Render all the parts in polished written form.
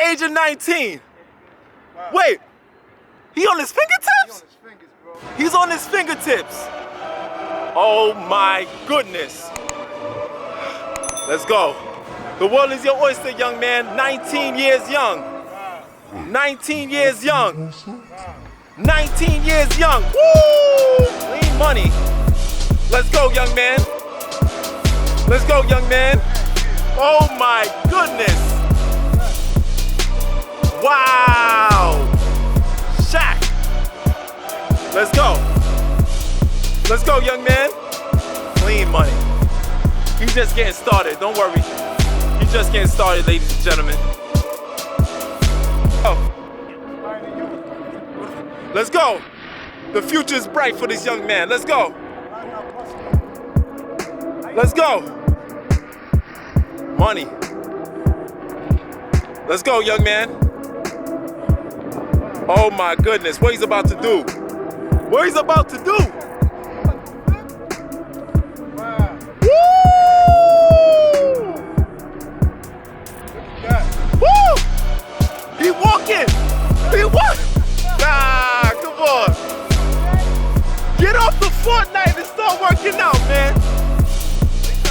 age of 19. Wow. Wait, he on his fingertips? He's on his fingertips. Oh my goodness. Let's go. The world is your oyster, young man. 19 years young. 19 years young. 19 years young. Woo! Clean money. Let's go, young man. Let's go, young man. Oh my goodness. Wow. Shaq. Let's go. Let's go, young man. Clean money. He's just getting started. Don't worry. He's just getting started, ladies and gentlemen. Oh. Let's go. The future is bright for this young man. Let's go. Let's go. Money. Let's go, young man. Oh my goodness, what he's about to do. What he's about to do. Wow. Woo! Woo! He walking. He walking. Nah, come on. Get off the Fortnite and start working out, man.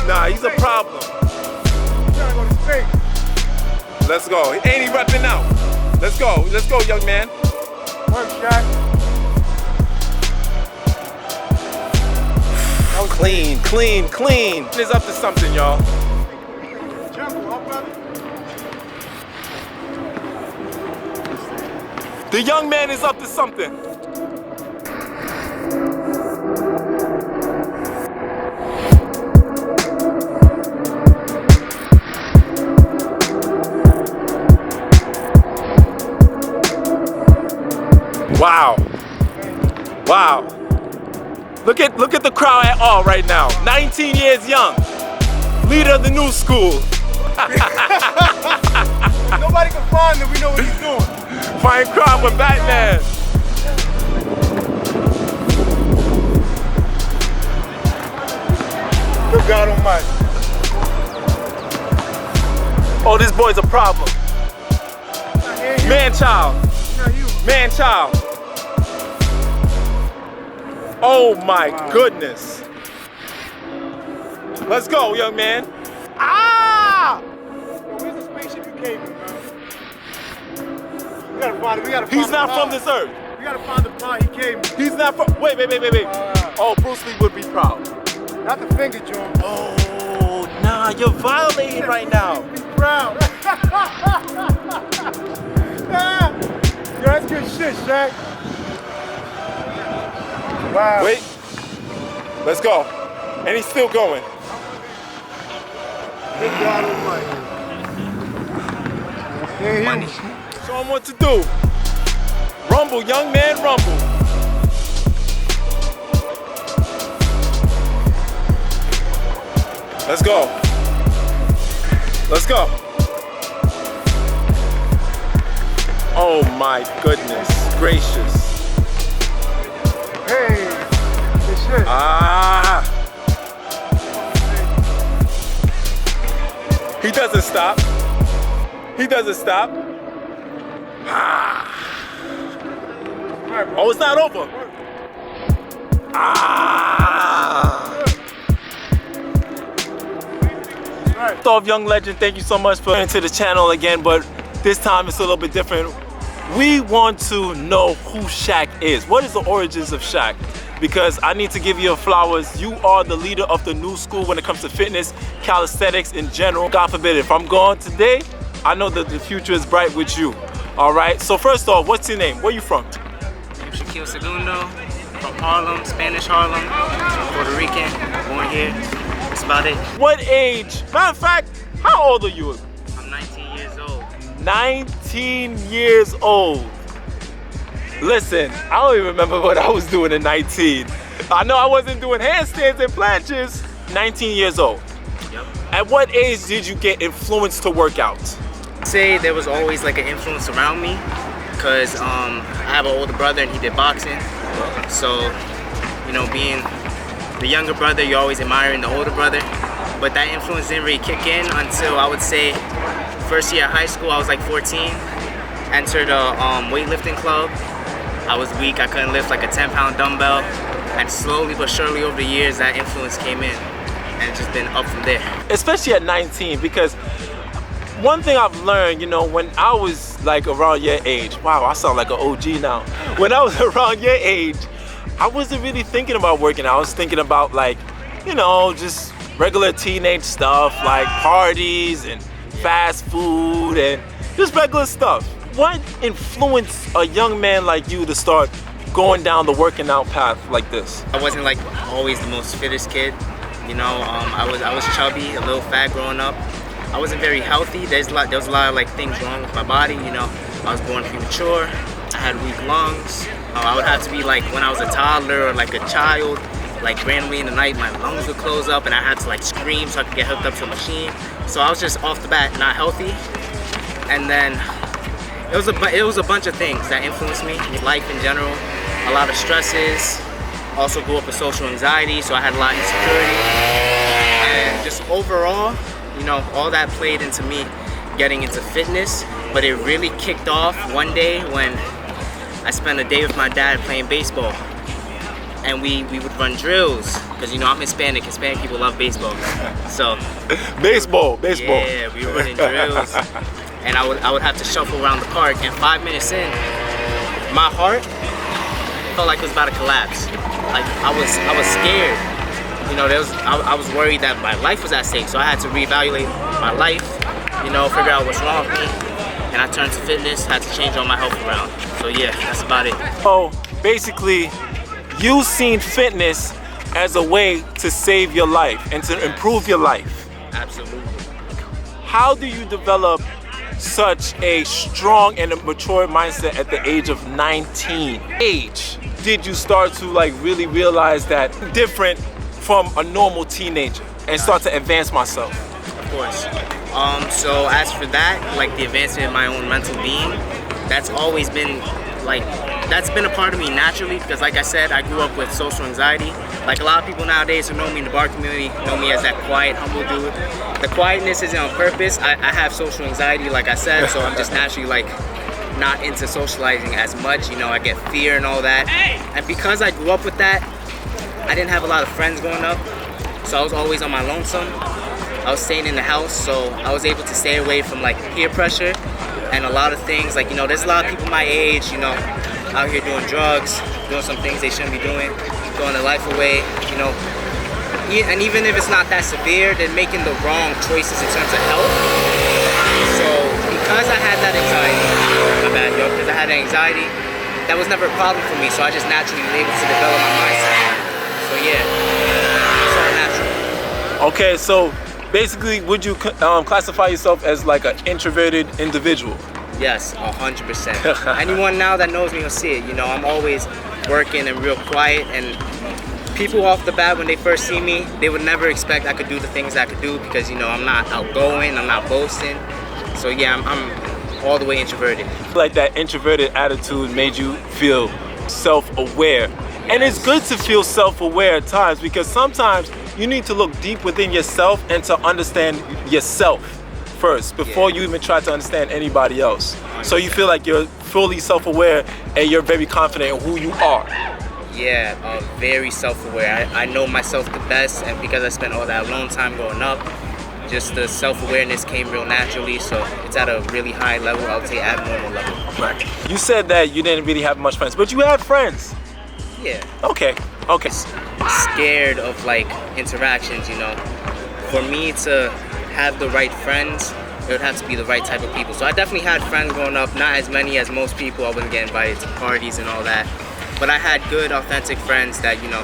Nah, he's a problem. Let's go. Ain't he repping out? Let's go. Let's go, young man. Work, Shaq. Clean, clean, clean. He's up to something, y'all. The young man is up to something. Wow. Wow. Look at the crowd at all right now. 19 years young. Leader of the new school. Nobody can find him, we know what he's doing. Fight crime with Batman. Good God Almighty. Oh, this boy's a problem. Man child. Man child. Oh my goodness. Let's go, young man. Ah! Yo, where's the spaceship you came in, man? We gotta find it. We gotta find He's not from this earth. We gotta find the pod he came in. He's not from. Wait. Oh, Bruce Lee would be proud. Not the finger joint. Oh, nah, you're violating right now. Be proud. Yo, that's good shit, Shaq. Wow. Wait. Let's go. And he's still going. Good God Almighty. Money. Show him what to do. Rumble, young man, rumble. Let's go. Let's go. Oh my goodness gracious. Hey, good shit. Ah. He doesn't stop. He doesn't stop. Ah. Oh, it's not over. Ah. So, young legend, thank you so much for coming to the channel again, but this time it's a little bit different. We want to know who Shaq is. What is the origins of Shaq? Because I need to give you flowers. You are the leader of the new school when it comes to fitness, calisthenics in general. God forbid, if I'm gone today, I know that the future is bright with you. All right, so first off, what's your name? Where you from? I'm Shaquille Segundo, from Harlem, Spanish Harlem, Puerto Rican, born here. That's about it. What age? Matter of fact, how old are you? I'm 19 years old. 19 years old. Listen, I don't even remember what I was doing at 19. I know I wasn't doing handstands and planches. 19 years old. Yep. At what age did you get influenced to work out? I'd say there was always like an influence around me because I have an older brother and he did boxing. So, you know, being the younger brother, you're always admiring the older brother. But that influence didn't really kick in until I would say First year of high school, I was like 14. Entered a weightlifting club. I was weak, I couldn't lift like a 10-pound dumbbell. And slowly but surely over the years, that influence came in. And it's just been up from there. Especially at 19, because one thing I've learned, you know, when I was like around your age, wow, I sound like an OG now. When I was around your age, I wasn't really thinking about working out. I was thinking about like, you know, just regular teenage stuff like parties and fast food and just regular stuff. What influenced a young man like you to start going down the working out path like this? I wasn't like always the most fittest kid. You know, I was chubby, a little fat growing up. I wasn't very healthy. There was a lot of like things wrong with my body. You know, I was born premature. I had weak lungs. I would have to be like when I was a toddler or like a child, like randomly in the night, my lungs would close up and I had to like scream so I could get hooked up to a machine. So I was just off the bat not healthy. And then it was a bunch of things that influenced me, life in general, a lot of stresses. Also grew up with social anxiety, so I had a lot of insecurity. And just overall, you know, all that played into me getting into fitness, but it really kicked off one day when I spent a day with my dad playing baseball. And we would run drills, because you know I'm Hispanic people love baseball. So Baseball. Yeah, we were running drills. And I would have to shuffle around the park, and 5 minutes in, my heart felt like it was about to collapse. Like I was scared. You know, I was worried that my life was at stake, so I had to reevaluate my life, you know, figure out what's wrong with me. And I turned to fitness, had to change all my health around. So yeah, that's about it. So basically, you seen fitness as a way to save your life and to improve your life. Absolutely. How do you develop such a strong and a mature mindset at the age of 19? Age did you start to like really realize that I'm different from a normal teenager and start to advance myself? Of course. So as for that, like the advancement in my own mental being, that's always been like, that's been a part of me naturally, because like I said, I grew up with social anxiety. Like a lot of people nowadays who know me in the bar community know me as that quiet, humble dude. The quietness isn't on purpose. I have social anxiety, like I said, so I'm just naturally like not into socializing as much. You know, I get fear and all that. And because I grew up with that, I didn't have a lot of friends growing up, so I was always on my lonesome. I was staying in the house, so I was able to stay away from like peer pressure and a lot of things. Like, you know, there's a lot of people my age, you know, out here doing drugs, doing some things they shouldn't be doing, throwing their life away, you know. And even if it's not that severe, they're making the wrong choices in terms of health. So because I had that anxiety, my bad, yo, because I had anxiety, that was never a problem for me. So I just naturally was able to develop my mindset. So yeah, it's all natural. Okay, so basically, would you classify yourself as like an introverted individual? Yes, 100%. Anyone now that knows me will see it. You know, I'm always working and real quiet, and people off the bat, when they first see me, they would never expect I could do the things I could do, because, you know, I'm not outgoing, I'm not boasting. So yeah, I'm all the way introverted. Like that introverted attitude made you feel self-aware. Yes. And it's good to feel self-aware at times, because sometimes you need to look deep within yourself and to understand yourself first before you even try to understand anybody else. So you feel like you're fully self-aware and you're very confident in who you are. Yeah, very self-aware. I know myself the best, and because I spent all that alone time growing up, just the self-awareness came real naturally, so it's at a really high level, I would say abnormal level. Right. You said that you didn't really have much friends, but you had friends. Yeah. Okay. Scared of like interactions, you know. For me to have the right friends, it would have to be the right type of people. So I definitely had friends growing up, not as many as most people. I wouldn't get invited to parties and all that. But I had good, authentic friends that, you know,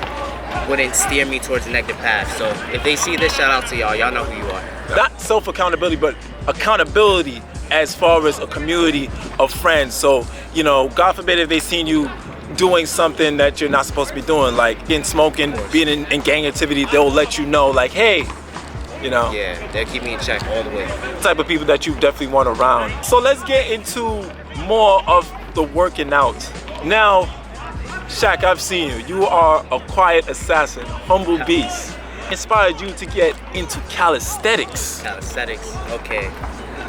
wouldn't steer me towards a negative path. So if they see this, shout out to y'all. Y'all know who you are. Not self-accountability, but accountability as far as a community of friends. So, you know, God forbid if they seen you doing something that you're not supposed to be doing, like getting smoking, being in gang activity, they'll let you know, like, hey, you know. Yeah, they'll keep me in check all the way. Type of people that you definitely want around. So let's get into more of the working out. Now, Shaq, I've seen you. You are a quiet assassin, humble beast. inspired you to get into calisthenics? Calisthenics, okay.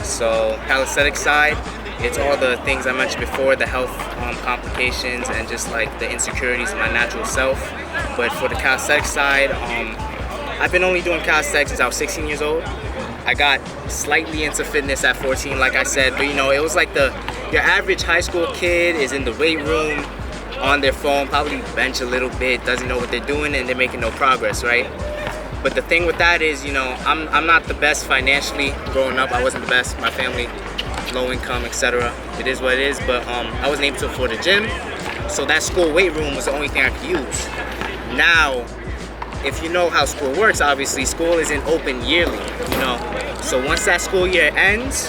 So calisthenics side, it's all the things I mentioned before, the health complications and just like the insecurities of my natural self. But for the calisthenics side, I've been only doing calisthenics since I was 16 years old. I got slightly into fitness at 14, like I said, but you know, it was like your average high school kid is in the weight room on their phone, probably bench a little bit, doesn't know what they're doing, and they're making no progress, right? But the thing with that is, you know, I'm not the best financially growing up. I wasn't the best. My family, low income, etc. It is what it is, but I wasn't able to afford a gym, so that school weight room was the only thing I could use. Now, if you know how school works, obviously, school isn't open yearly, you know. So once that school year ends,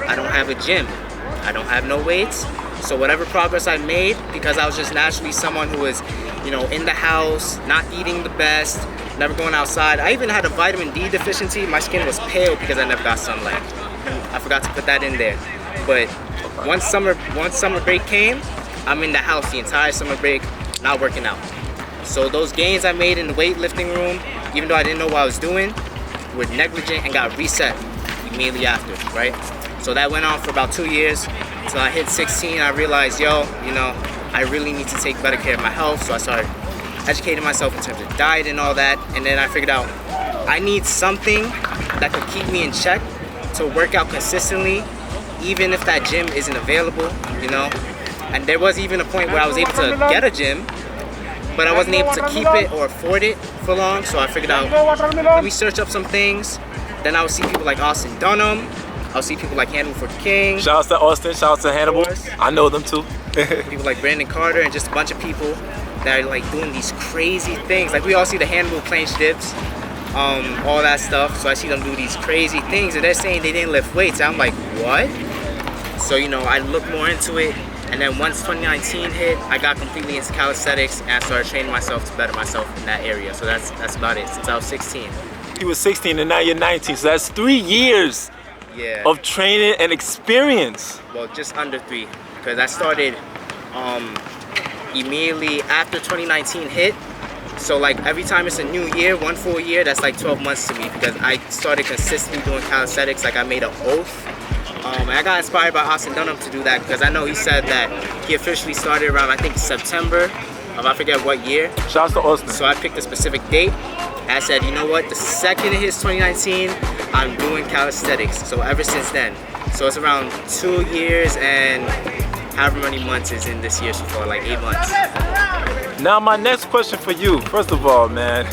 I don't have a gym. I don't have no weights. So whatever progress I made, because I was just naturally someone who was, you know, in the house, not eating the best, never going outside. I even had a vitamin D deficiency. My skin was pale because I never got sunlight. I forgot to put that in there. But once summer break came, I'm in the house the entire summer break, not working out. So those gains I made in the weightlifting room, even though I didn't know what I was doing, were negligent and got reset immediately after, right? So that went on for about 2 years. Until I hit 16, I realized, yo, you know, I really need to take better care of my health. So I started educating myself in terms of diet and all that. And then I figured out I need something that could keep me in check to work out consistently, even if that gym isn't available, you know? And there was even a point where I was able to get a gym, but I wasn't able to keep it or afford it for long. So I figured out, let me search up some things. Then I would see people like Austin Dunham. I'll see people like Hannibal for King. Shouts to Austin, shouts to Hannibal. I know them too. People like Brandon Carter and just a bunch of people that are like doing these crazy things. Like we all see the Hannibal planche dips, all that stuff. So I see them do these crazy things and they're saying they didn't lift weights. And I'm like, what? So, you know, I looked more into it. And then once 2019 hit, I got completely into calisthenics and I started training myself to better myself in that area. So that's about it since I was 16. You were 16 and now you're 19, so that's 3 years of training and experience. Well, just under 3, because I started immediately after 2019 hit. So like every time it's a new year, 1 full year, that's like 12 months to me because I started consistently doing calisthenics. Like I made an oath. And I got inspired by Austin Dunham to do that because I know he said that he officially started around, I think, September of I forget what year. Shouts to Austin. So I picked a specific date. I said, you know what, the second it hits 2019, I'm doing calisthenics. So ever since then. So it's around 2 years and however many months is in this year so far, like 8 months. Now my next question for you, first of all, man,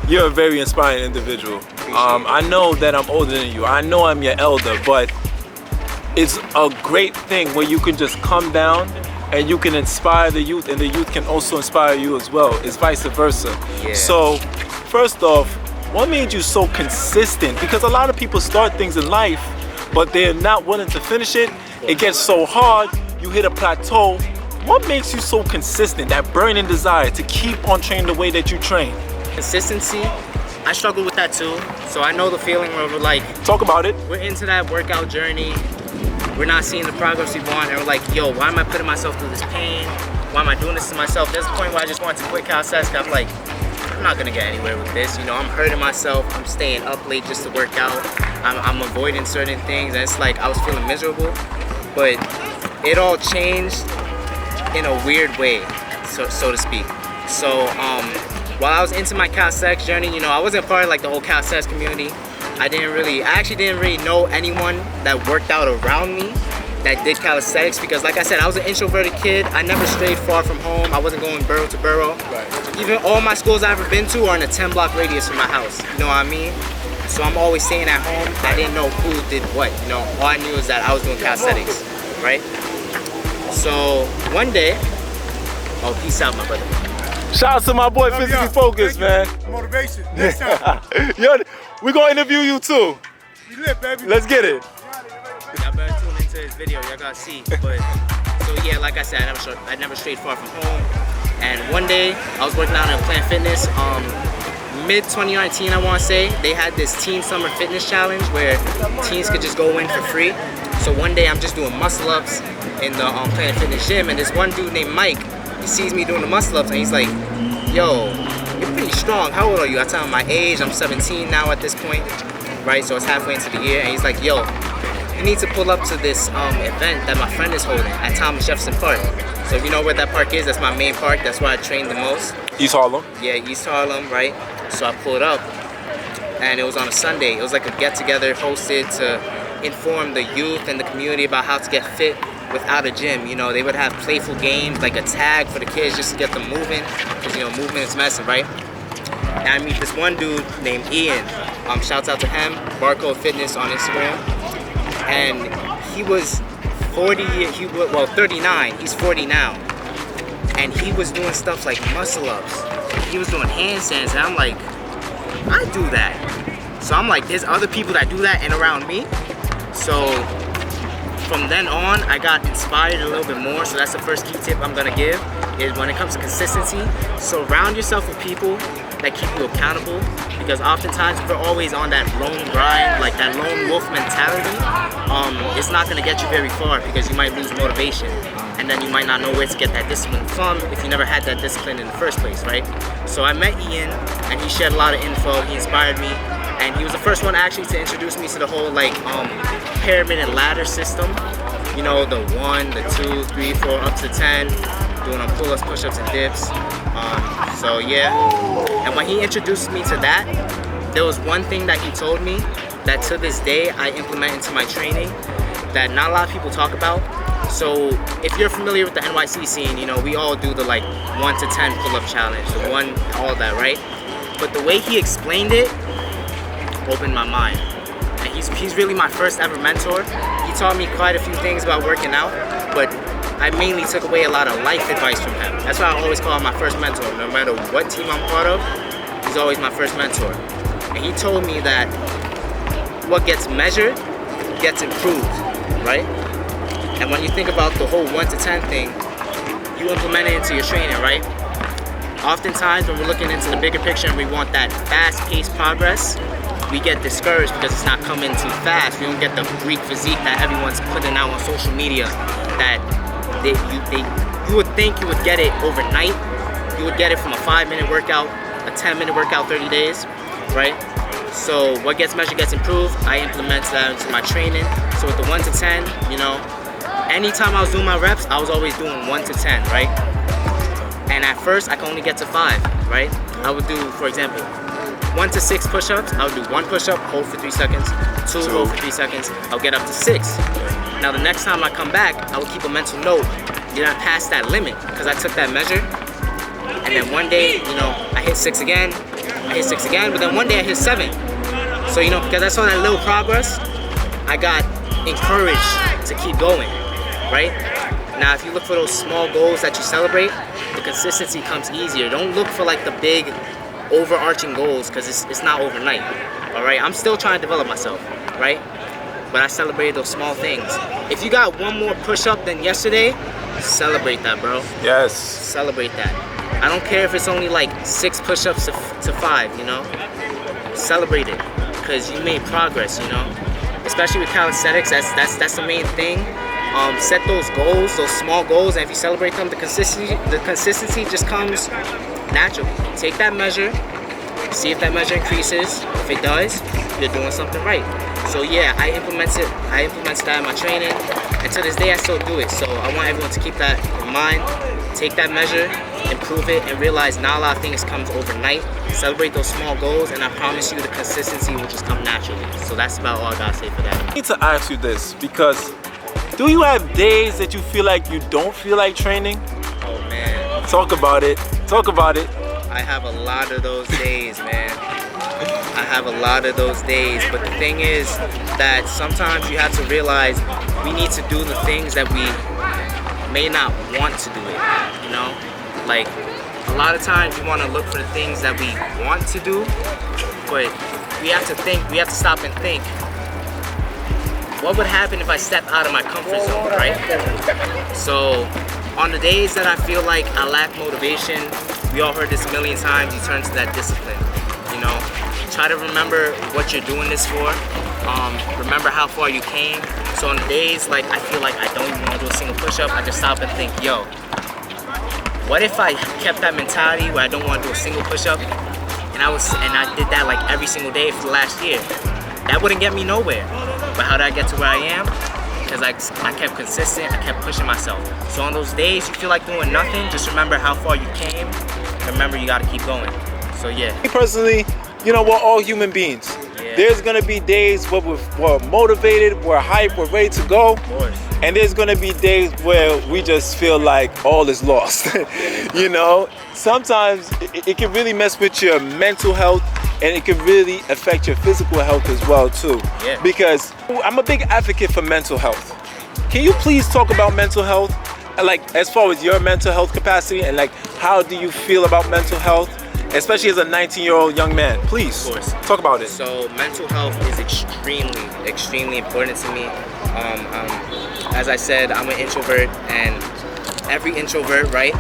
you're a very inspiring individual. I know that I'm older than you. I know I'm your elder, but it's a great thing where you can just come down and you can inspire the youth and the youth can also inspire you as well. It's vice versa. Yeah. So first off, what made you so consistent? Because a lot of people start things in life, but they're not willing to finish it. It gets so hard, you hit a plateau. What makes you so consistent, that burning desire to keep on training the way that you train? Consistency, I struggle with that too. So I know the feeling where we're like, talk about it. We're into that workout journey. We're not seeing the progress we want, and we're like, yo, why am I putting myself through this pain? Why am I doing this to myself? There's a point where I just wanted to quit calisthenics. I'm like, I'm not gonna get anywhere with this. You know, I'm hurting myself. I'm staying up late just to work out. I'm avoiding certain things, and it's like I was feeling miserable. But it all changed in a weird way, so to speak. So while I was into my calisthenics journey, you know, I wasn't part of like the whole calisthenics community. I actually didn't really know anyone that worked out around me that did calisthenics because like I said, I was an introverted kid. I never strayed far from home. I wasn't going borough to borough. Right. Even all my schools I've ever been to are in a 10-block radius from my house. You know what I mean? So I'm always staying at home. I didn't know who did what. You know, all I knew is that I was doing calisthenics, right? So one day, oh, peace out, my brother. Shout out to my boy, Physically Focused, man. Motivation. Next time. Yo, we're gonna interview you too. You lit, baby. Let's get it. Y'all better tune into his video. Y'all gotta see. But so yeah, like I said, I never strayed far from home. And one day, I was working out at Planet Fitness. Mid 2019, I want to say, they had this Teen Summer Fitness Challenge where teens could just go in for free. So one day, I'm just doing muscle ups in the Planet Fitness gym, and this one dude named Mike, he sees me doing the muscle ups, and he's like, "Yo, you're pretty strong. How old are you? I tell him my age. I'm 17 now at this point, right? So it's halfway into the year. And he's like, yo, you need to pull up to this event that my friend is holding at Thomas Jefferson Park. So if you know where that park is, that's my main park. That's where I train the most. East Harlem? Yeah, East Harlem, right? So I pulled up, and it was on a Sunday. It was like a get-together hosted to inform the youth and the community about how to get fit without a gym. You know, they would have playful games, like a tag for the kids just to get them moving, because, you know, movement is medicine, right? And I meet this one dude named Ian. Shouts out to him, Barcode Fitness on Instagram. And he was 39, he's 40 now. And he was doing stuff like muscle ups. He was doing handstands, and I'm like, I do that. So I'm like, there's other people that do that and around me. So from then on, I got inspired a little bit more. So that's the first key tip I'm gonna give, is when it comes to consistency, surround yourself with people that keep you accountable, because oftentimes if you're always on that lone grind, like that lone wolf mentality, it's not gonna get you very far, because you might lose motivation, and then you might not know where to get that discipline from if you never had that discipline in the first place, right? So I met Ian, and he shared a lot of info. He inspired me, and he was the first one actually to introduce me to the whole like pyramid and ladder system. You know, the 1, the 2, 3, 4, up to 10, doing pull-ups, push-ups, and dips. So yeah, and when he introduced me to that, there was one thing that he told me that to this day I implement into my training that not a lot of people talk about. So if you're familiar with the NYC scene, you know, we all do the like 1 to 10 pull-up challenge, the one, all that, right? But the way he explained it opened my mind. And he's really my first ever mentor. He taught me quite a few things about working out, but I mainly took away a lot of life advice from him. That's why I always call him my first mentor. No matter what team I'm part of, he's always my first mentor. And he told me that what gets measured gets improved, right? And when you think about the whole 1 to 10 thing, you implement it into your training, right? Oftentimes when we're looking into the bigger picture and we want that fast-paced progress, we get discouraged because it's not coming too fast. We don't get the Greek physique that everyone's putting out on social media, that you would think you would get it overnight. You would get it from a 5-minute workout, a 10-minute workout, 30 days, right? So what gets measured gets improved. I implement that into my training. So with the 1 to 10, you know, anytime I was doing my reps, I was always doing 1 to 10, right? And at first, I could only get to 5, right? I would do, for example, 1 to 6 push-ups. I would do 1 push-up, hold for 3 seconds, 2, hold for 3 seconds. I'll get up to 6. Now the next time I come back, I would keep a mental note. Did I pass that limit? Because I took that measure. And then one day, you know, I hit 6 again. I hit 6 again, but then one day I hit 7. So, you know, because I saw that little progress, I got encouraged to keep going, right? Now, if you look for those small goals that you celebrate, the consistency comes easier. Don't look for like the big overarching goals, because it's not overnight, all right? I'm still trying to develop myself, right? But I celebrated those small things. If you got 1 more push-up than yesterday, celebrate that, bro. Yes. Celebrate that. I don't care if it's only like 6 push-ups to 5, you know? Celebrate it, because you made progress, you know? Especially with calisthenics, that's the main thing. Set those goals, those small goals, and if you celebrate them, the consistency just comes naturally. Take that measure, see if that measure increases. If it does, you're doing something right. So yeah, I implemented that in my training, and to this day I still do it. So I want everyone to keep that in mind. Take that measure, improve it, and realize not a lot of things comes overnight. Celebrate those small goals, and I promise you the consistency will just come naturally. So that's about all I gotta say for that. I need to ask you this, because do you have days that you feel like you don't feel like training? Oh man. Talk about it. Talk about it. I have a lot of those days, man. I have a lot of those days, but the thing is that sometimes you have to realize we need to do the things that we may not want to do it, you know? Like, a lot of times we want to look for the things that we want to do, but we have to stop and think, what would happen if I stepped out of my comfort zone, right? So on the days that I feel like I lack motivation, we all heard this a million times, you turn to that discipline, you know? Try to remember what you're doing this for. Remember how far you came. So on the days like I feel like I don't even want to do a single push-up, I just stop and think, yo, what if I kept that mentality where I don't want to do a single push-up, and I did that like every single day for the last year? That wouldn't get me nowhere. But how did I get to where I am? Because I kept consistent, I kept pushing myself. So on those days you feel like doing nothing, just remember how far you came. Remember you gotta keep going. So yeah. Me personally, you know, we're all human beings. Yeah. There's gonna be days where we're motivated, we're hyped, we're ready to go. Of course. And there's gonna be days where we just feel like all is lost. You know, sometimes it can really mess with your mental health, and it can really affect your physical health as well too. Yeah. Because I'm a big advocate for mental health. Can you please talk about mental health? Like, as far as your mental health capacity, and like, how do you feel about mental health, especially as a 19-year-old young man? Please, of course, talk about it. So mental health is extremely important to me. As I said, I'm an introvert, and every introvert, right,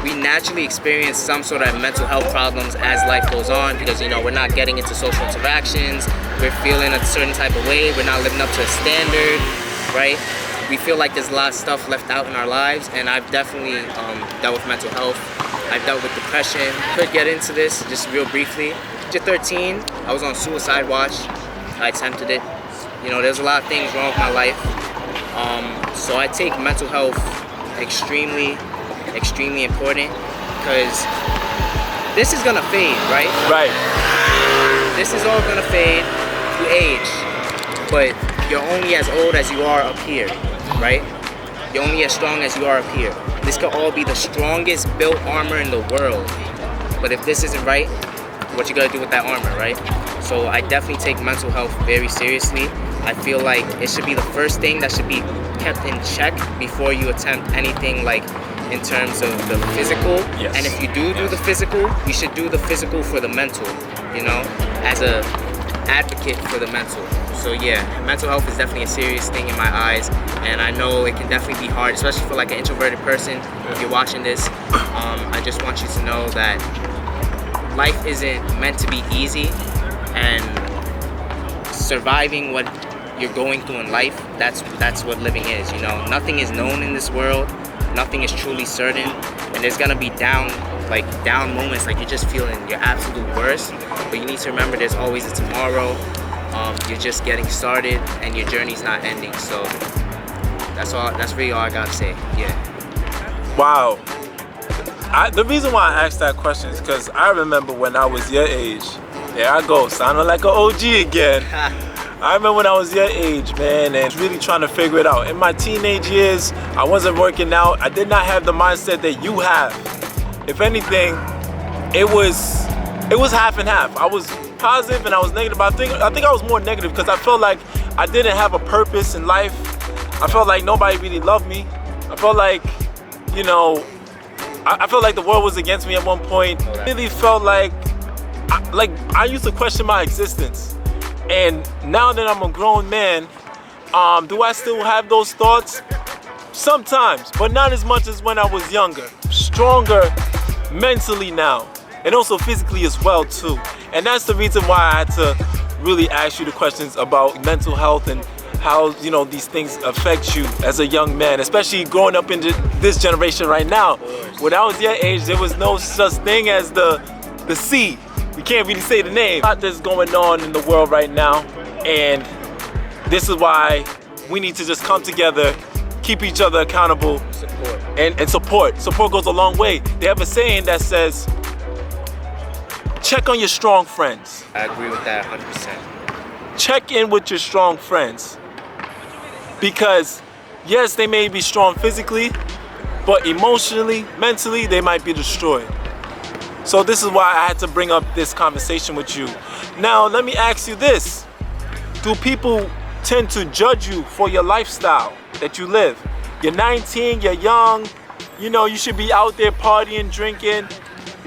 we naturally experience some sort of mental health problems as life goes on, because, you know, we're not getting into social interactions, we're feeling a certain type of way, we're not living up to a standard, right? We feel like there's a lot of stuff left out in our lives, and I've definitely dealt with mental health. I've dealt with depression. Could get into this just real briefly. At 13, I was on suicide watch. I attempted it. You know, there's a lot of things wrong with my life. So I take mental health extremely important, because this is gonna fade, right? Right. This is all gonna fade through age, but you're only as old as you are up here, right? You're only as strong as you are up here. This could all be the strongest built armor in the world, but if this isn't right, what you gotta do with that armor, right? So I definitely take mental health very seriously. I feel like it should be the first thing that should be kept in check before you attempt anything, like in terms of the physical. Yes. And if you do the physical, you should do the physical for the mental, you know, as a advocate for the mental. So yeah, mental health is definitely a serious thing in my eyes, and I know it can definitely be hard, especially for like an introverted person. If you're watching this, I just want you to know that life isn't meant to be easy, and surviving what you're going through in life, that's what living is, you know. Nothing is known in this world, nothing is truly certain, and there's gonna be down moments, like you're just feeling your absolute worst, but you need to remember there's always a tomorrow. You're just getting started, and your journey's not ending. So that's really all I gotta say. Yeah. Wow. The reason why I asked that question is because I remember when I was your age. There I go, sounding like an OG again. I remember when I was your age, man, and really trying to figure it out. In my teenage years, I wasn't working out. I did not have the mindset that you have. If anything, it was half and half. I was positive and I was negative. I think I was more negative because I felt like I didn't have a purpose in life. I felt like nobody really loved me. I felt like, you know, I felt like the world was against me at one point. I really felt like I used to question my existence. And now that I'm a grown man, do I still have those thoughts? Sometimes, but not as much as when I was younger. Stronger mentally now, and also physically as well too. And that's the reason why I had to really ask you the questions about mental health and how, you know, these things affect you as a young man, especially growing up into this generation right now. When I was your age, there was no such thing as the C. We can't really say the name. A lot that's going on in the world right now, and this is why we need to just come together, keep each other accountable, Support. and support. Support goes a long way. They have a saying that says, check on your strong friends. I agree with that 100%. Check in with your strong friends. Because yes, they may be strong physically, but emotionally, mentally, they might be destroyed. So this is why I had to bring up this conversation with you. Now, let me ask you this. Do people tend to judge you for your lifestyle that you live? You're 19, you're young, you know, you should be out there partying, drinking,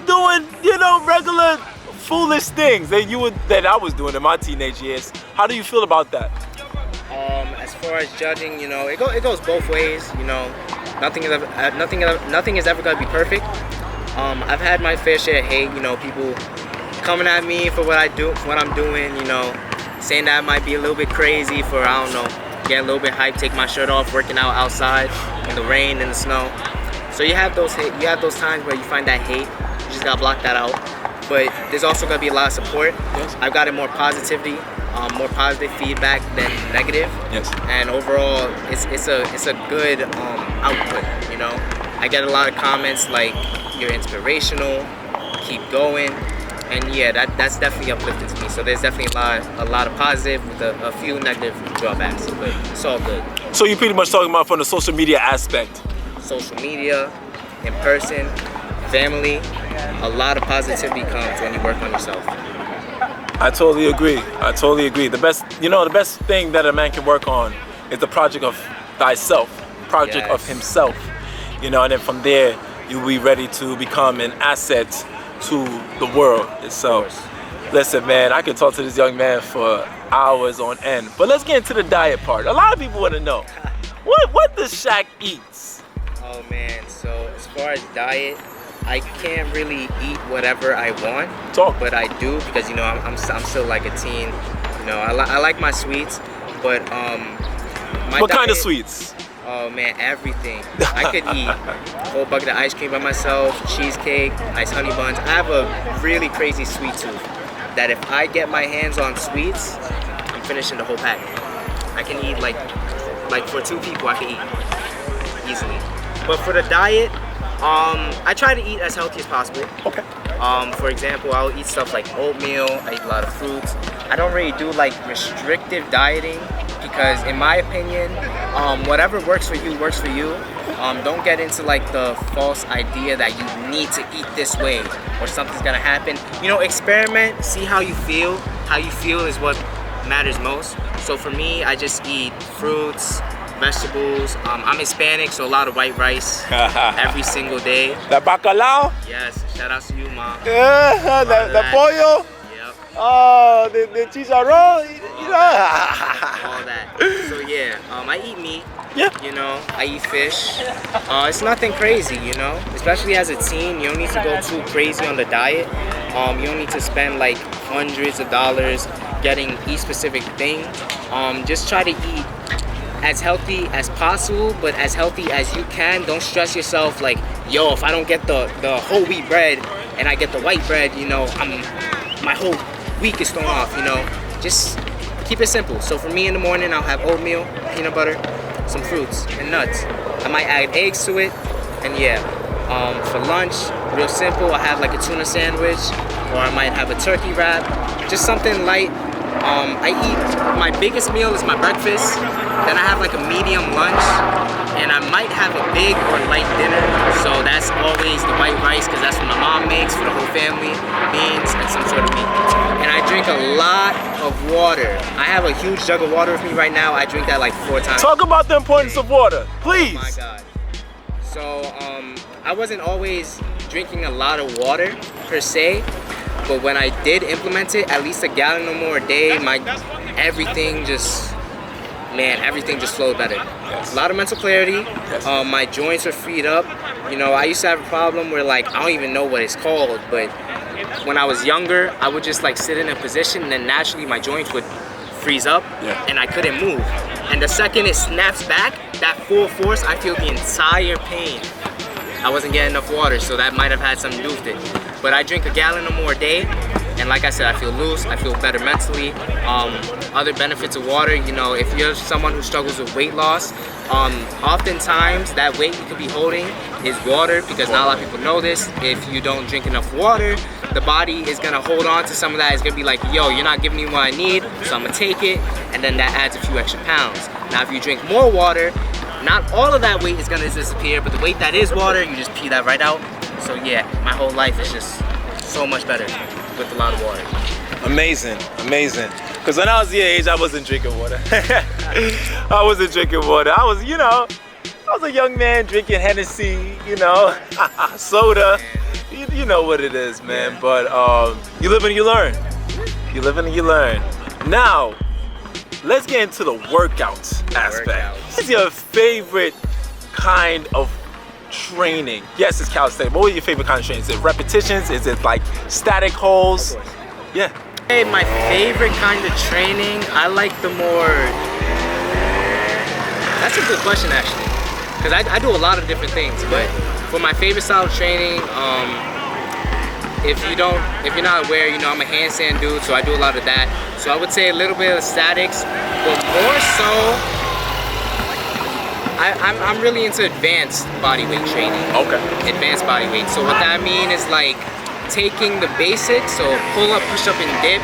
doing, you know, regular foolish things that I was doing in my teenage years. How do you feel about that? As far as judging, you know, it goes both ways. You know, nothing is ever gonna be perfect. I've had my fair share of hate. You know, people coming at me for what I'm doing. You know, saying that I might be a little bit crazy for, I don't know, getting a little bit hyped, take my shirt off, working out outside in the rain and the snow. So you have those times where you find that hate. You just gotta block that out. But there's also gonna be a lot of support. Yes. I've gotten more positivity, more positive feedback than negative. Yes. And overall, it's a good output. You know, I get a lot of comments like you're inspirational, keep going, and yeah, that's definitely uplifting to me. So there's definitely a lot of positive with a few negative drawbacks, but it's all good. So you're pretty much talking about from the social media aspect. Social media, in person, family, a lot of positivity comes when you work on yourself. I totally agree. I totally agree. The best thing that a man can work on is the project of thyself, project of himself. You know, and then from there, you'll be ready to become an asset to the world itself. Listen, man, I could talk to this young man for hours on end, but let's get into the diet part. A lot of people want to know, what does Shaq eat? Oh man, so as far as diet, I can't really eat whatever I want. But I do because, you know, I'm still like a teen. You know, I like my sweets, but what kind of sweets? Oh man, everything. I could eat a whole bucket of ice cream by myself, cheesecake, nice honey buns. I have a really crazy sweet tooth that if I get my hands on sweets, I'm finishing the whole pack. I can eat like for 2 people I can eat easily. But for the diet, I try to eat as healthy as possible. Okay. For example, I'll eat stuff like oatmeal, I eat a lot of fruits. I don't really do like restrictive dieting because in my opinion, whatever works for you works for you. Don't get into like the false idea that you need to eat this way or something's gonna happen. You know, experiment, see how you feel. How you feel is what matters most. So for me, I just eat fruits, vegetables. I'm Hispanic, so a lot of white rice every single day. The bacalao? Yes, shout out to you, Mom. Yeah, the pollo? Yep. Oh, the chicharrón, you know. All that. So yeah, I eat meat. Yeah. You know, I eat fish. It's nothing crazy, you know. Especially as a teen, you don't need to go too crazy on the diet. You don't need to spend like hundreds of dollars getting each specific thing. Just try to eat as healthy as possible, but as healthy as you can. Don't stress yourself like, yo, if I don't get the whole wheat bread and I get the white bread, you know, my whole week is thrown off, you know. Just keep it simple. So for me in the morning, I'll have oatmeal, peanut butter, some fruits and nuts. I might add eggs to it, and yeah. For lunch, real simple, I have like a tuna sandwich, or I might have a turkey wrap, just something light. I eat, my biggest meal is my breakfast, then I have like a medium lunch, and I might have a big or light dinner. So that's always the white rice, because that's what my mom makes for the whole family, beans, and some sort of meat. And I drink a lot of water. I have a huge jug of water with me right now. I drink that like 4 times. Talk about the importance of water, please. Oh my God. So I wasn't always drinking a lot of water per se, but when I did implement it, at least a gallon or more a day, everything just flowed better. Yes. A lot of mental clarity. Yes. My joints are freed up. You know, I used to have a problem where like I don't even know what it's called, but when I was younger, I would just like sit in a position and then naturally my joints would freeze up and I couldn't move. And the second it snaps back, that full force, I feel the entire pain. I wasn't getting enough water, so that might have had something to do with it. But I drink a gallon or more a day, and like I said, I feel loose, I feel better mentally. Other benefits of water, you know, if you're someone who struggles with weight loss, oftentimes that weight you could be holding is water, because not a lot of people know this. If you don't drink enough water, the body is gonna hold on to some of that. It's gonna be like, yo, you're not giving me what I need, so I'm gonna take it, and then that adds a few extra pounds. Now if you drink more water, not all of that weight is gonna disappear, but the weight that is water, you just pee that right out. So yeah, my whole life is just so much better with a lot of water. Amazing, amazing. Because when I was your age, I wasn't drinking water. I wasn't drinking water. I was, you know, I was a young man drinking Hennessy, you know, soda. You know what it is, man. Yeah. But you live and you learn. You live and you learn. Now, let's get into the workout aspect. What's your favorite kind of training? Yes, it's calisthenics. What was your favorite kind of training? Is it repetitions? Is it like static holds? Yeah. Hey, my favorite kind of training, I like the more... That's a good question, actually. Because I do a lot of different things, but For my favorite style of training, if you're not aware, you know, I'm a handstand dude, so I do a lot of that. So I would say a little bit of statics, but more so, I'm really into advanced bodyweight training. Okay. Advanced bodyweight. So what that means is like taking the basics, so pull up, push up, and dip,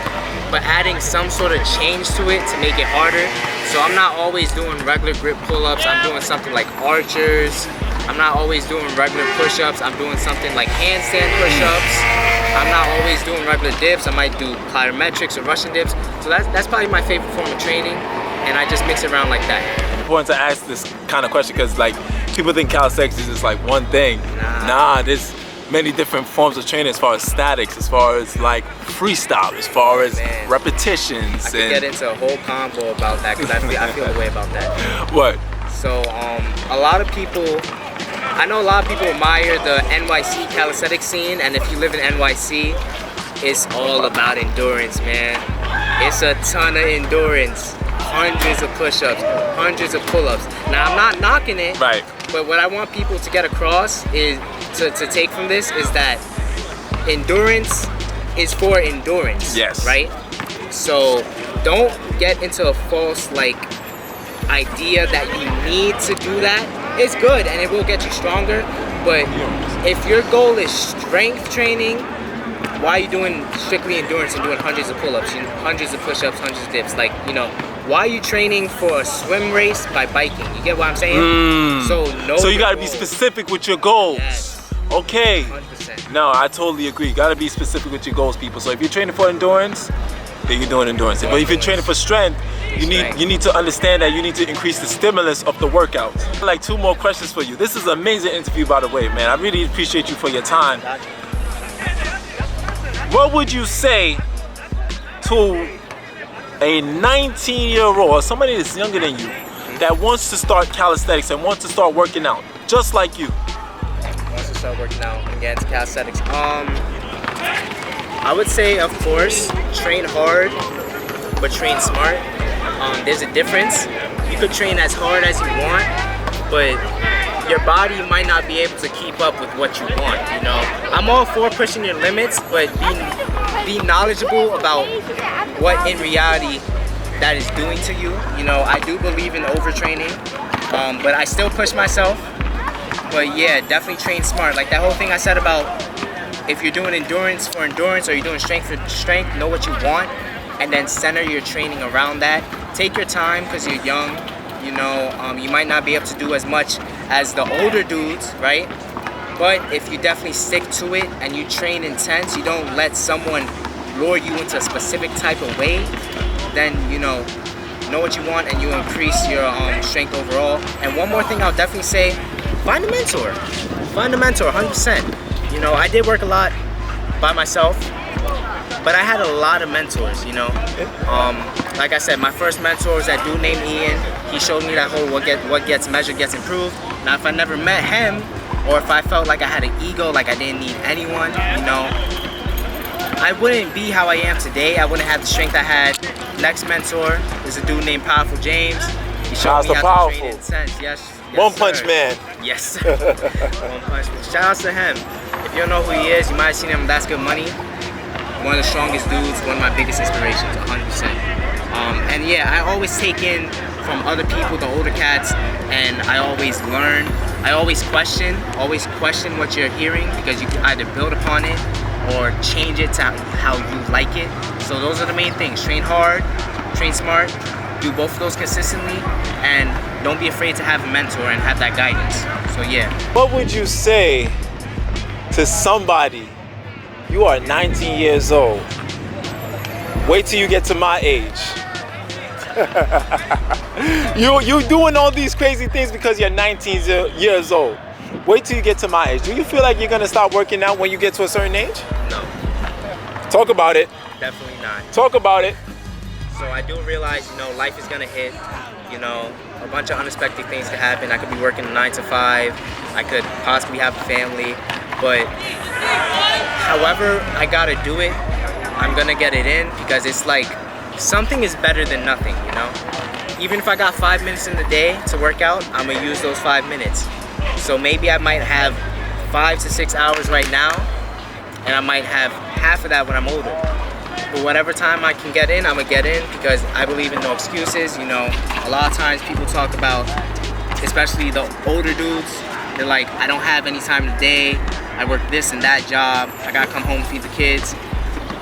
but adding some sort of change to it to make it harder. So I'm not always doing regular grip pull-ups. I'm doing something like archers. I'm not always doing regular push-ups. I'm doing something like handstand push-ups. I'm not always doing regular dips. I might do plyometrics or Russian dips. So that's probably my favorite form of training, and I just mix it around like that. It's important to ask this kind of question because like people think calisthenics is just like one thing. Nah, there's many different forms of training as far as statics, as far as like freestyle, as far as repetitions. I could get into a whole convo about that because I feel a way about that. What? So a lot of people, I know a lot of people admire the NYC calisthenics scene, and if you live in NYC, it's all about endurance, man. It's a ton of endurance. Hundreds of push-ups, hundreds of pull-ups. Now I'm not knocking it, Right. but what I want people to get across is to take from this is that endurance is for endurance. Yes. Right? So don't get into a false like idea that you need to do that. It's good and it will get you stronger, but if your goal is strength training, why are you doing strictly endurance and doing hundreds of pull-ups, hundreds of push-ups, hundreds of dips? Like, you know, why are you training for a swim race by biking? You get what I'm saying? So you gotta be specific with your goals. Yes. Okay. 100%. No, I totally agree. You gotta be specific with your goals, people. So if you're training for endurance, then you're doing endurance. But if you're training for strength, you need to understand that you need to increase the stimulus of the workout. Like 2 more questions for you. This is an amazing interview, by the way, man. I really appreciate you for your time. What would you say to a 19-year-old or somebody that's younger than you that wants to start calisthenics and wants to start working out, just like you? Wants to start working out and get into calisthenics. I would say, of course, train hard, but train smart. There's a difference. You could train as hard as you want, but your body might not be able to keep up with what you want, you know? I'm all for pushing your limits, but be knowledgeable about what in reality that is doing to you. You know, I do believe in overtraining, but I still push myself. But yeah, definitely train smart. Like that whole thing I said about if you're doing endurance for endurance or you're doing strength for strength, know what you want and then center your training around that. Take your time because you're young. You know, you might not be able to do as much as the older dudes, right? But if you definitely stick to it and you train intense, you don't let someone lure you into a specific type of way, then, you know what you want and you increase your strength overall. And one more thing I'll definitely say, find a mentor. Find a mentor, 100%. You know, I did work a lot by myself, but I had a lot of mentors, you know. Like I said, my first mentor was that dude named Ian. He showed me that whole what gets measured gets improved. Now if I never met him, or if I felt like I had an ego, like I didn't need anyone, you know, I wouldn't be how I am today. I wouldn't have the strength I had. Next mentor is a dude named Powerful James. He showed me how to train intense. Yes, One Punch sir. Man. Yes. One Punch Man. Shout out to him. If you don't know who he is, you might have seen him on That's Good Money. One of the strongest dudes, one of my biggest inspirations, 100%. And yeah, I always take in from other people, the older cats, and I always learn. I always question what you're hearing because you can either build upon it or change it to how you like it. So those are the main things. Train hard, train smart, do both of those consistently, and don't be afraid to have a mentor and have that guidance. So yeah. What would you say to somebody, you are 19 years old, wait till you get to my age. You're doing all these crazy things because you're 19 years old. Wait till you get to my age. Do you feel like you're gonna start working out when you get to a certain age? No. Talk about it. Definitely not. Talk about it. So I do realize, you know, life is gonna hit. You know, a bunch of unexpected things could happen. I could be working 9 to 5. I could possibly have a family. But however I gotta do it, I'm gonna get it in because it's like something is better than nothing, you know? Even if I got 5 minutes in the day to work out, I'm gonna use those 5 minutes. So maybe I might have 5 to 6 hours right now, and I might have half of that when I'm older. But whatever time I can get in, I'm gonna get in, because I believe in no excuses. You know, a lot of times people talk about, especially the older dudes, they're like, I don't have any time today, I work this and that job, I gotta come home and feed the kids.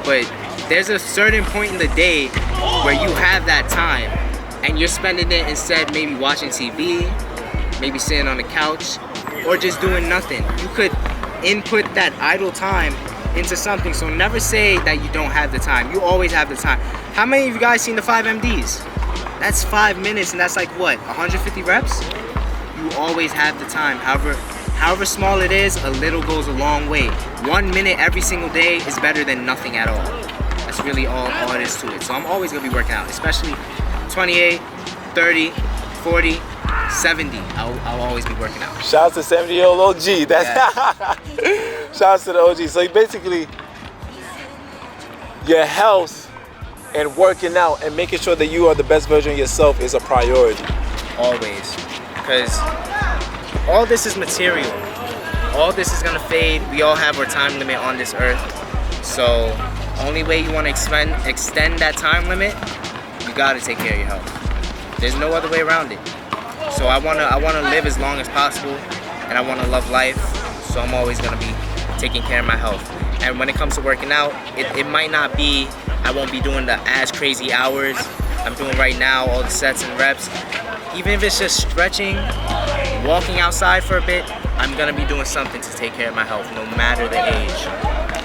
But there's a certain point in the day where you have that time, and you're spending it instead maybe watching TV, maybe sitting on the couch, or just doing nothing. You could input that idle time into something. So never say that you don't have the time. You always have the time. How many of you guys seen the 5 MDs? That's 5 minutes, and that's like what, 150 reps? You always have the time. However small it is, a little goes a long way. 1 minute every single day is better than nothing at all. That's really all it is to it. So I'm always gonna be working out, especially 28, 30, 40, 70. I'll always be working out. Shout out to 70-year-old OG. That's shout out to the OG. So basically, your health and working out and making sure that you are the best version of yourself is a priority. Always. Because all this is material. All this is gonna fade. We all have our time limit on this earth. So only way you wanna extend that time limit, you gotta take care of your health. There's no other way around it. So I wanna live as long as possible, and I wanna love life. So I'm always gonna be taking care of my health. And when it comes to working out, it might not be, I won't be doing the as crazy hours I'm doing right now, all the sets and reps. Even if it's just stretching, walking outside for a bit, I'm gonna be doing something to take care of my health, no matter the age.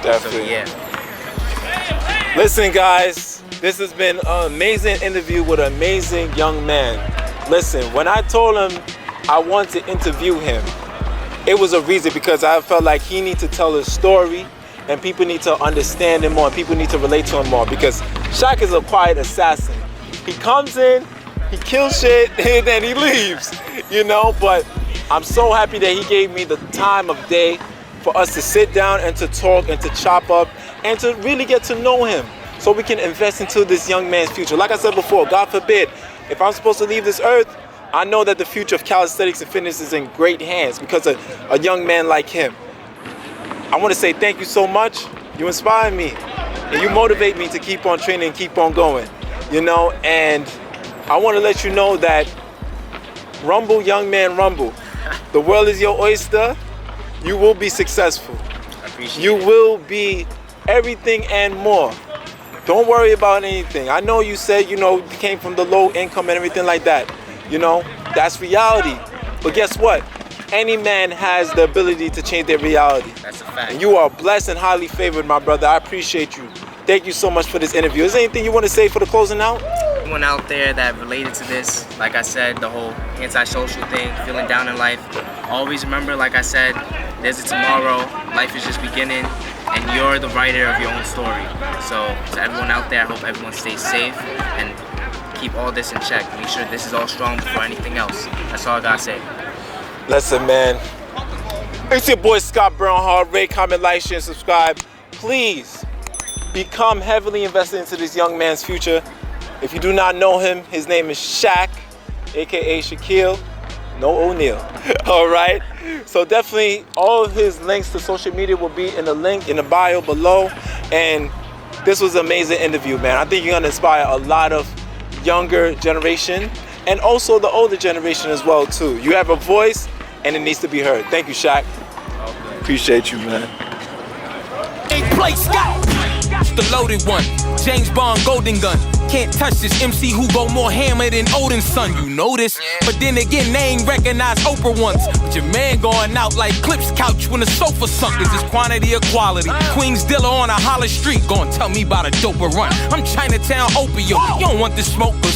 Definitely. So, yeah. Listen, guys, this has been an amazing interview with an amazing young man. Listen, when I told him I want to interview him, it was a reason, because I felt like he needs to tell his story, and people need to understand him more, and people need to relate to him more, because Shaq is a quiet assassin. He comes in, he kills shit, and then he leaves, you know? But I'm so happy that he gave me the time of day for us to sit down and to talk and to chop up and to really get to know him, so we can invest into this young man's future. Like I said before, God forbid, if I'm supposed to leave this earth, I know that the future of calisthenics and fitness is in great hands because of a young man like him. I want to say thank you so much. You inspire me, and you motivate me to keep on training and keep on going, you know? And I want to let you know that rumble, young man, rumble. The world is your oyster. You will be successful. I appreciate You it. will be everything and more. Don't worry about anything. I know you said, you know, you came from the low income and everything like that. You know, that's reality. But guess what? Any man has the ability to change their reality. That's a fact. And you are blessed and highly favored, my brother. I appreciate you. Thank you so much for this interview. Is there anything you want to say for the closing out? Anyone out there that related to this, like I said, the whole antisocial thing, feeling down in life, always remember, like I said, there's a tomorrow. Life is just beginning, and you're the writer of your own story. So to everyone out there, I hope everyone stays safe and keep all this in check. Make sure this is all strong before anything else. That's all I gotta say. Listen, man. It's your boy Scott Bernhard. Rate, comment, like, share, and subscribe. Please become heavily invested into this young man's future. If you do not know him, his name is Shaq, aka Shaquille, no O'Neal. All right. So definitely all of his links to social media will be in the link in the bio below. And this was an amazing interview, man. I think you're gonna inspire a lot of younger generation and also the older generation as well too. You have a voice and it needs to be heard. Thank you, Shaq. Appreciate you, man. Play Scott, the loaded one. James Bond golden gun. Can't touch this MC who go more hammer than Odin's son. You know this, but then again they ain't recognize Oprah once. But your man going out like Clip's couch when the sofa sunk. Is this quantity or quality? Queen's dealer on a Hollis Street gon' tell me about a doper run. I'm Chinatown opium. You don't want the smoke, but